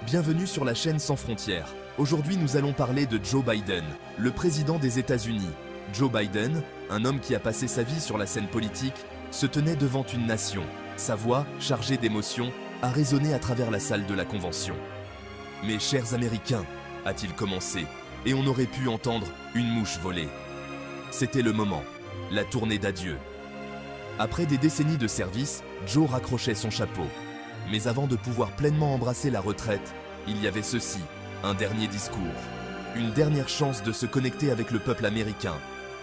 Bienvenue sur la chaîne Sans Frontières. Aujourd'hui, nous allons parler de Joe Biden, le président des États-Unis. Joe Biden, un homme qui a passé sa vie sur la scène politique, se tenait devant une nation. Sa voix, chargée d'émotion, a résonné à travers la salle de la Convention. « Mes chers Américains », a-t-il commencé, et on aurait pu entendre une mouche voler. C'était le moment, la tournée d'adieu. Après des décennies de service, Joe raccrochait son chapeau. Mais avant de pouvoir pleinement embrasser la retraite, il y avait ceci, un dernier discours. Une dernière chance de se connecter avec le peuple américain.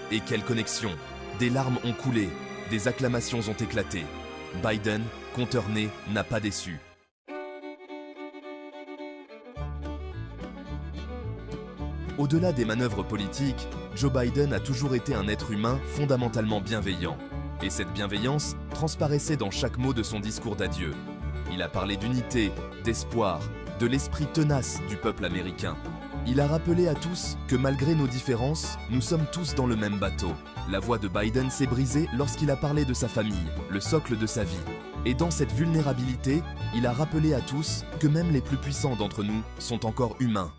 Et quelle connexion! Des larmes ont coulé, des acclamations ont éclaté. Biden, compteur né, n'a pas déçu. Au-delà des manœuvres politiques, Joe Biden a toujours été un être humain fondamentalement bienveillant. Et cette bienveillance transparaissait dans chaque mot de son discours d'adieu. Il a parlé d'unité, d'espoir, de l'esprit tenace du peuple américain. Il a rappelé à tous que malgré nos différences, nous sommes tous dans le même bateau. La voix de Biden s'est brisée lorsqu'il a parlé de sa famille, le socle de sa vie. Et dans cette vulnérabilité, il a rappelé à tous que même les plus puissants d'entre nous sont encore humains.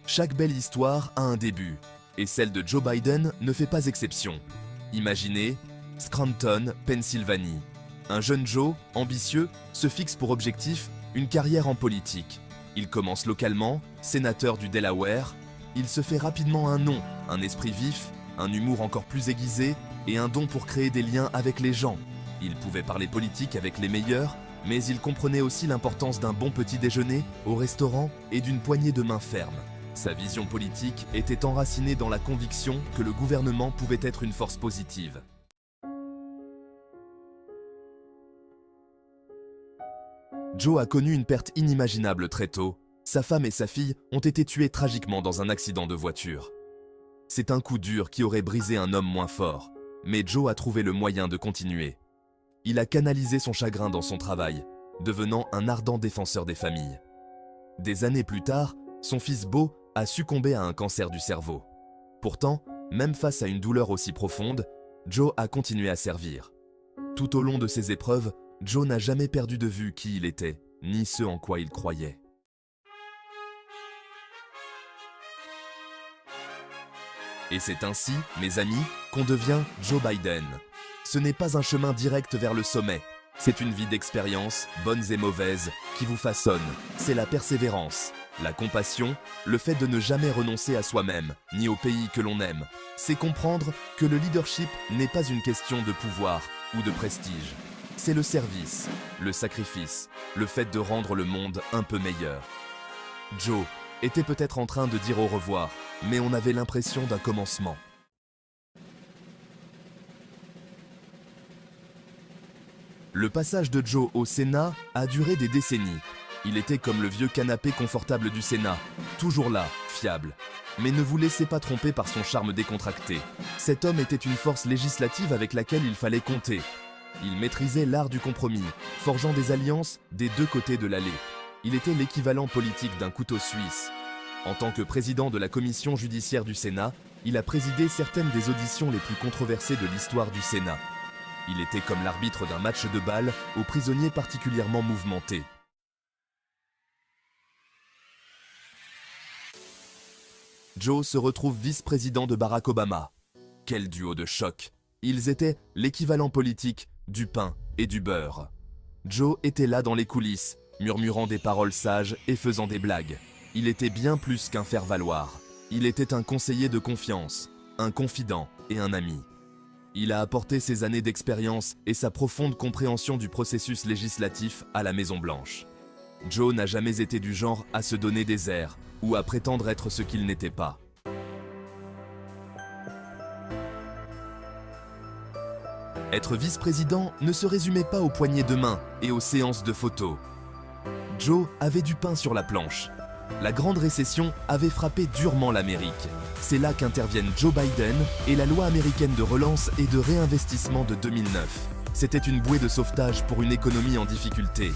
Chaque belle histoire a un début, et celle de Joe Biden ne fait pas exception. Imaginez Scranton, Pennsylvanie. Un jeune Joe, ambitieux, se fixe pour objectif une carrière en politique. Il commence localement, sénateur du Delaware. Il se fait rapidement un nom, un esprit vif, un humour encore plus aiguisé et un don pour créer des liens avec les gens. Il pouvait parler politique avec les meilleurs, mais il comprenait aussi l'importance d'un bon petit déjeuner au restaurant et d'une poignée de main ferme. Sa vision politique était enracinée dans la conviction que le gouvernement pouvait être une force positive. Joe a connu une perte inimaginable très tôt. Sa femme et sa fille ont été tuées tragiquement dans un accident de voiture. C'est un coup dur qui aurait brisé un homme moins fort, mais Joe a trouvé le moyen de continuer. Il a canalisé son chagrin dans son travail, devenant un ardent défenseur des familles. Des années plus tard, son fils Beau a succombé à un cancer du cerveau. Pourtant, même face à une douleur aussi profonde, Joe a continué à servir. Tout au long de ces épreuves, Joe n'a jamais perdu de vue qui il était, ni ce en quoi il croyait. Et c'est ainsi, mes amis, qu'on devient Joe Biden. Ce n'est pas un chemin direct vers le sommet. C'est une vie d'expériences, bonnes et mauvaises, qui vous façonne. C'est la persévérance, la compassion, le fait de ne jamais renoncer à soi-même, ni au pays que l'on aime. C'est comprendre que le leadership n'est pas une question de pouvoir ou de prestige. C'est le service, le sacrifice, le fait de rendre le monde un peu meilleur. Joe était peut-être en train de dire au revoir, mais on avait l'impression d'un commencement. Le passage de Joe au Sénat a duré des décennies. Il était comme le vieux canapé confortable du Sénat, toujours là, fiable. Mais ne vous laissez pas tromper par son charme décontracté. Cet homme était une force législative avec laquelle il fallait compter. Il maîtrisait l'art du compromis, forgeant des alliances des deux côtés de l'allée. Il était l'équivalent politique d'un couteau suisse. En tant que président de la commission judiciaire du Sénat, il a présidé certaines des auditions les plus controversées de l'histoire du Sénat. Il était comme l'arbitre d'un match de balle aux prisonniers particulièrement mouvementés. Joe se retrouve vice-président de Barack Obama. Quel duo de choc! Ils étaient l'équivalent politique du pain et du beurre. Joe était là dans les coulisses, murmurant des paroles sages et faisant des blagues. Il était bien plus qu'un faire-valoir. Il était un conseiller de confiance, un confident et un ami. Il a apporté ses années d'expérience et sa profonde compréhension du processus législatif à la Maison-Blanche. Joe n'a jamais été du genre à se donner des airs ou à prétendre être ce qu'il n'était pas. Être vice-président ne se résumait pas aux poignées de main et aux séances de photos. Joe avait du pain sur la planche. La grande récession avait frappé durement l'Amérique. C'est là qu'interviennent Joe Biden et la loi américaine de relance et de réinvestissement de 2009. C'était une bouée de sauvetage pour une économie en difficulté.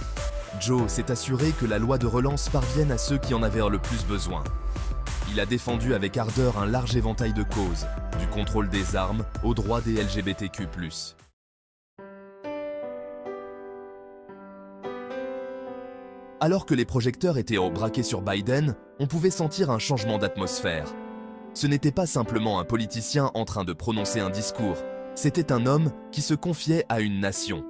Joe s'est assuré que la loi de relance parvienne à ceux qui en avaient le plus besoin. Il a défendu avec ardeur un large éventail de causes, du contrôle des armes aux droits des LGBTQ+. Alors que les projecteurs étaient braqués sur Biden, on pouvait sentir un changement d'atmosphère. Ce n'était pas simplement un politicien en train de prononcer un discours, c'était un homme qui se confiait à une nation.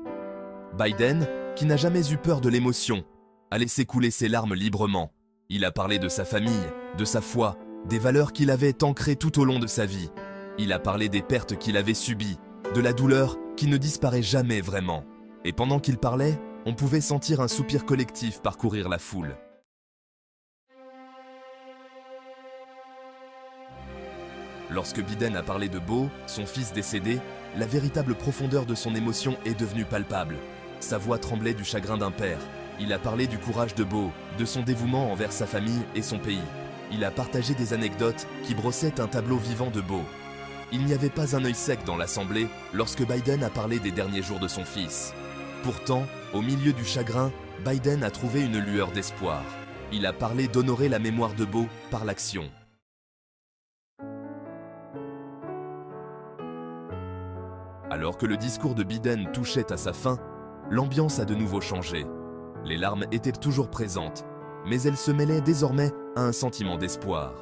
Biden, qui n'a jamais eu peur de l'émotion, a laissé couler ses larmes librement. Il a parlé de sa famille, de sa foi, des valeurs qu'il avait ancrées tout au long de sa vie. Il a parlé des pertes qu'il avait subies, de la douleur qui ne disparaît jamais vraiment. Et pendant qu'il parlait, on pouvait sentir un soupir collectif parcourir la foule. Lorsque Biden a parlé de Beau, son fils décédé, la véritable profondeur de son émotion est devenue palpable. Sa voix tremblait du chagrin d'un père. Il a parlé du courage de Beau, de son dévouement envers sa famille et son pays. Il a partagé des anecdotes qui brossaient un tableau vivant de Beau. Il n'y avait pas un œil sec dans l'Assemblée lorsque Biden a parlé des derniers jours de son fils. Pourtant, au milieu du chagrin, Biden a trouvé une lueur d'espoir. Il a parlé d'honorer la mémoire de Beau par l'action. Alors que le discours de Biden touchait à sa fin, l'ambiance a de nouveau changé. Les larmes étaient toujours présentes, mais elles se mêlaient désormais à un sentiment d'espoir.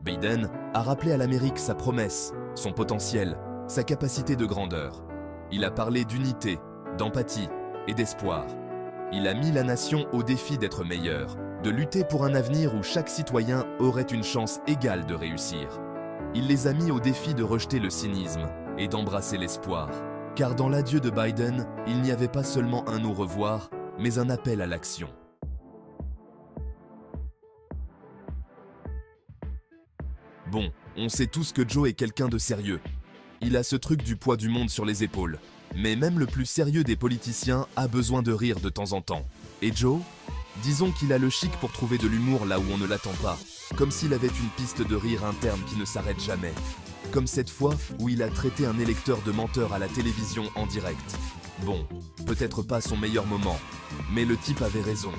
Biden a rappelé à l'Amérique sa promesse, son potentiel, sa capacité de grandeur. Il a parlé d'unité, d'empathie et d'espoir. Il a mis la nation au défi d'être meilleur, de lutter pour un avenir où chaque citoyen aurait une chance égale de réussir. Il les a mis au défi de rejeter le cynisme et d'embrasser l'espoir. Car dans l'adieu de Biden, il n'y avait pas seulement un au revoir, mais un appel à l'action. Bon, on sait tous que Joe est quelqu'un de sérieux. Il a ce truc du poids du monde sur les épaules. Mais même le plus sérieux des politiciens a besoin de rire de temps en temps. Et Joe? Disons qu'il a le chic pour trouver de l'humour là où on ne l'attend pas. Comme s'il avait une piste de rire interne qui ne s'arrête jamais. Comme cette fois où il a traité un électeur de menteur à la télévision en direct. Bon, peut-être pas son meilleur moment, mais le type avait raison.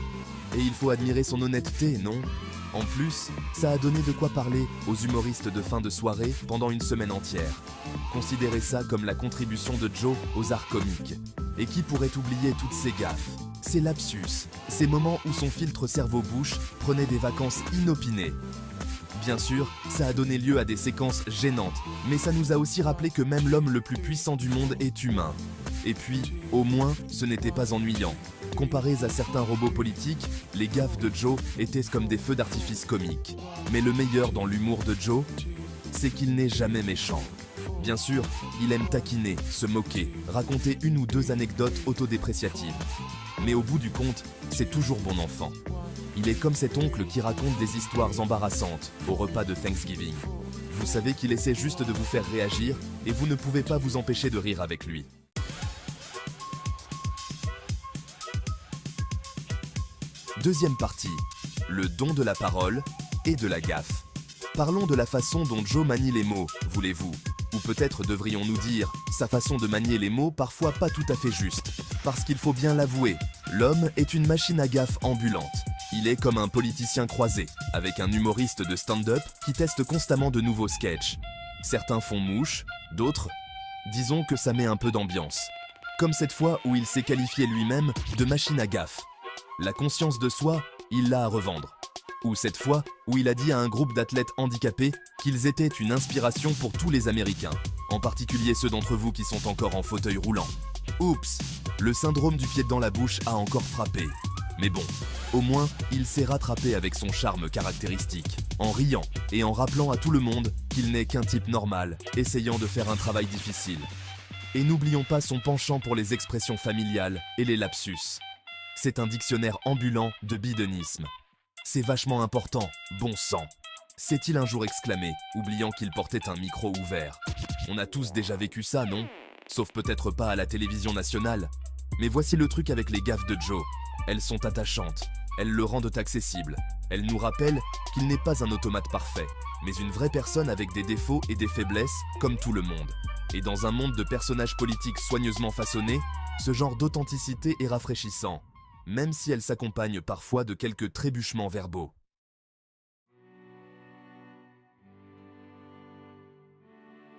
Et il faut admirer son honnêteté, non? En plus, ça a donné de quoi parler aux humoristes de fin de soirée pendant une semaine entière. Considérez ça comme la contribution de Joe aux arts comiques. Et qui pourrait oublier toutes ces gaffes, ces lapsus, ces moments où son filtre cerveau-bouche prenait des vacances inopinées. Bien sûr, ça a donné lieu à des séquences gênantes, mais ça nous a aussi rappelé que même l'homme le plus puissant du monde est humain. Et puis, au moins, ce n'était pas ennuyant. Comparés à certains robots politiques, les gaffes de Joe étaient comme des feux d'artifice comiques. Mais le meilleur dans l'humour de Joe, c'est qu'il n'est jamais méchant. Bien sûr, il aime taquiner, se moquer, raconter une ou deux anecdotes autodépréciatives. Mais au bout du compte, c'est toujours bon enfant. Il est comme cet oncle qui raconte des histoires embarrassantes au repas de Thanksgiving. Vous savez qu'il essaie juste de vous faire réagir et vous ne pouvez pas vous empêcher de rire avec lui. Deuxième partie, le don de la parole et de la gaffe. Parlons de la façon dont Joe manie les mots, voulez-vous? Ou peut-être devrions-nous dire, sa façon de manier les mots parfois pas tout à fait juste. Parce qu'il faut bien l'avouer, l'homme est une machine à gaffe ambulante. Il est comme un politicien croisé, avec un humoriste de stand-up qui teste constamment de nouveaux sketchs. Certains font mouche, d'autres, disons que ça met un peu d'ambiance. Comme cette fois où il s'est qualifié lui-même de machine à gaffe. La conscience de soi, il l'a à revendre. Ou cette fois où il a dit à un groupe d'athlètes handicapés qu'ils étaient une inspiration pour tous les Américains, en particulier ceux d'entre vous qui sont encore en fauteuil roulant. Oups, le syndrome du pied dans la bouche a encore frappé. Mais bon, au moins, il s'est rattrapé avec son charme caractéristique, en riant et en rappelant à tout le monde qu'il n'est qu'un type normal, essayant de faire un travail difficile. Et n'oublions pas son penchant pour les expressions familiales et les lapsus. C'est un dictionnaire ambulant de bidenisme. C'est vachement important, bon sang. S'est-il un jour exclamé, oubliant qu'il portait un micro ouvert. On a tous déjà vécu ça, non? Sauf peut-être pas à la télévision nationale. Mais voici le truc avec les gaffes de Joe. Elles sont attachantes, elles le rendent accessible. Elles nous rappellent qu'il n'est pas un automate parfait, mais une vraie personne avec des défauts et des faiblesses, comme tout le monde. Et dans un monde de personnages politiques soigneusement façonnés, ce genre d'authenticité est rafraîchissant, même si elle s'accompagne parfois de quelques trébuchements verbaux.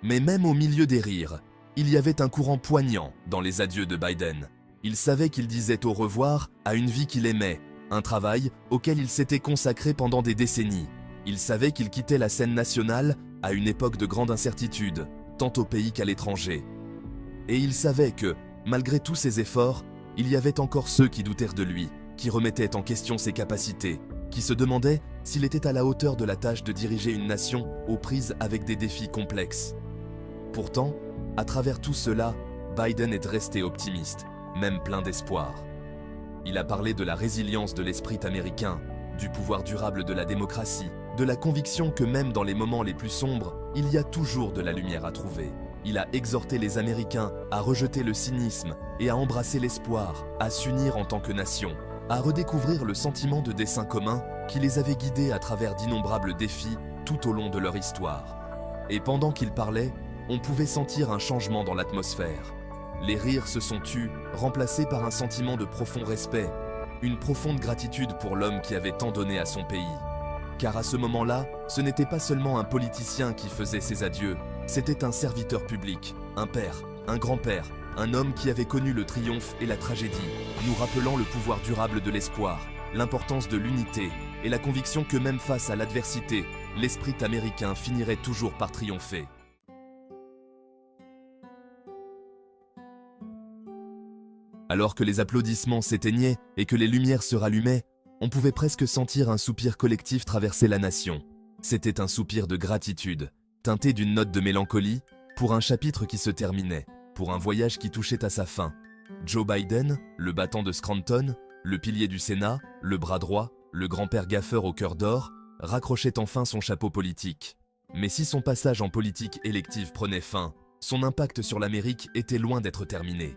Mais même au milieu des rires, il y avait un courant poignant dans les adieux de Biden. Il savait qu'il disait au revoir à une vie qu'il aimait, un travail auquel il s'était consacré pendant des décennies. Il savait qu'il quittait la scène nationale à une époque de grande incertitude, tant au pays qu'à l'étranger. Et il savait que, malgré tous ses efforts, il y avait encore ceux qui doutèrent de lui, qui remettaient en question ses capacités, qui se demandaient s'il était à la hauteur de la tâche de diriger une nation aux prises avec des défis complexes. Pourtant, à travers tout cela, Biden est resté optimiste, même plein d'espoir. Il a parlé de la résilience de l'esprit américain, du pouvoir durable de la démocratie, de la conviction que même dans les moments les plus sombres, il y a toujours de la lumière à trouver. Il a exhorté les Américains à rejeter le cynisme et à embrasser l'espoir, à s'unir en tant que nation, à redécouvrir le sentiment de dessein commun qui les avait guidés à travers d'innombrables défis tout au long de leur histoire. Et pendant qu'il parlait, on pouvait sentir un changement dans l'atmosphère. Les rires se sont tus, remplacés par un sentiment de profond respect, une profonde gratitude pour l'homme qui avait tant donné à son pays. Car à ce moment-là, ce n'était pas seulement un politicien qui faisait ses adieux, c'était un serviteur public, un père, un grand-père, un homme qui avait connu le triomphe et la tragédie, nous rappelant le pouvoir durable de l'espoir, l'importance de l'unité et la conviction que même face à l'adversité, l'esprit américain finirait toujours par triompher. Alors que les applaudissements s'éteignaient et que les lumières se rallumaient, on pouvait presque sentir un soupir collectif traverser la nation. C'était un soupir de gratitude, teinté d'une note de mélancolie, pour un chapitre qui se terminait, pour un voyage qui touchait à sa fin. Joe Biden, le battant de Scranton, le pilier du Sénat, le bras droit, le grand-père gaffeur au cœur d'or, raccrochait enfin son chapeau politique. Mais si son passage en politique élective prenait fin, son impact sur l'Amérique était loin d'être terminé.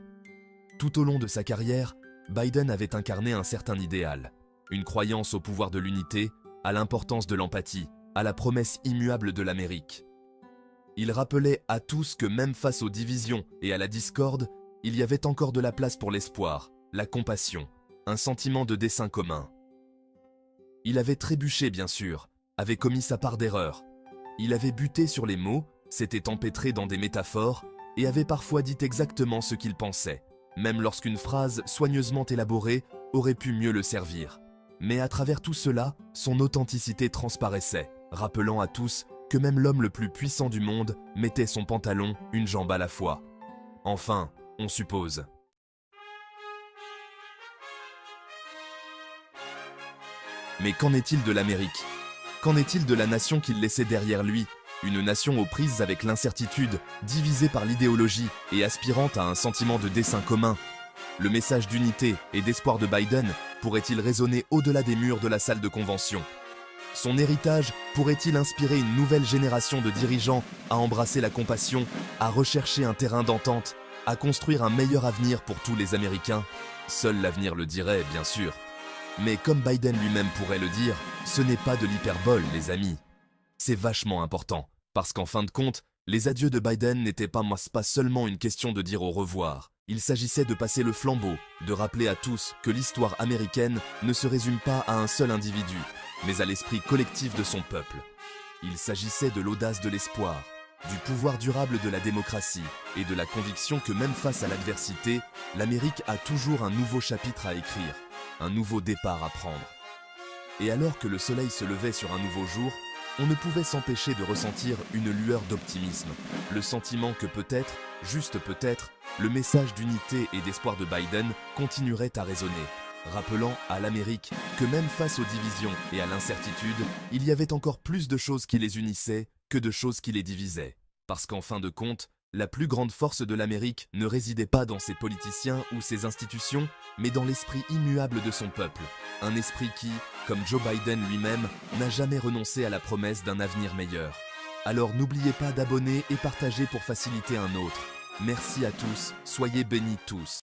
Tout au long de sa carrière, Biden avait incarné un certain idéal, une croyance au pouvoir de l'unité, à l'importance de l'empathie, à la promesse immuable de l'Amérique. Il rappelait à tous que même face aux divisions et à la discorde, il y avait encore de la place pour l'espoir, la compassion, un sentiment de dessein commun. Il avait trébuché bien sûr, avait commis sa part d'erreurs. Il avait buté sur les mots, s'était empêtré dans des métaphores et avait parfois dit exactement ce qu'il pensait, même lorsqu'une phrase soigneusement élaborée aurait pu mieux le servir. Mais à travers tout cela, son authenticité transparaissait, rappelant à tous que même l'homme le plus puissant du monde mettait son pantalon une jambe à la fois. Enfin, on suppose. Mais qu'en est-il de l'Amérique? Qu'en est-il de la nation qu'il laissait derrière lui? Une nation aux prises avec l'incertitude, divisée par l'idéologie et aspirant à un sentiment de dessein commun. Le message d'unité et d'espoir de Biden pourrait-il résonner au-delà des murs de la salle de convention? Son héritage pourrait-il inspirer une nouvelle génération de dirigeants à embrasser la compassion, à rechercher un terrain d'entente, à construire un meilleur avenir pour tous les Américains? Seul l'avenir le dirait, bien sûr. Mais comme Biden lui-même pourrait le dire, ce n'est pas de l'hyperbole, les amis. C'est vachement important, parce qu'en fin de compte, les adieux de Biden n'étaient pas seulement une question de dire au revoir. Il s'agissait de passer le flambeau, de rappeler à tous que l'histoire américaine ne se résume pas à un seul individu, mais à l'esprit collectif de son peuple. Il s'agissait de l'audace de l'espoir, du pouvoir durable de la démocratie et de la conviction que même face à l'adversité, l'Amérique a toujours un nouveau chapitre à écrire, un nouveau départ à prendre. Et alors que le soleil se levait sur un nouveau jour, on ne pouvait s'empêcher de ressentir une lueur d'optimisme, le sentiment que peut-être, juste peut-être, le message d'unité et d'espoir de Biden continuerait à résonner, rappelant à l'Amérique que même face aux divisions et à l'incertitude, il y avait encore plus de choses qui les unissaient que de choses qui les divisaient. Parce qu'en fin de compte, la plus grande force de l'Amérique ne résidait pas dans ses politiciens ou ses institutions, mais dans l'esprit immuable de son peuple. Un esprit qui, comme Joe Biden lui-même, n'a jamais renoncé à la promesse d'un avenir meilleur. Alors n'oubliez pas d'abonner et partager pour faciliter un autre. Merci à tous, soyez bénis tous.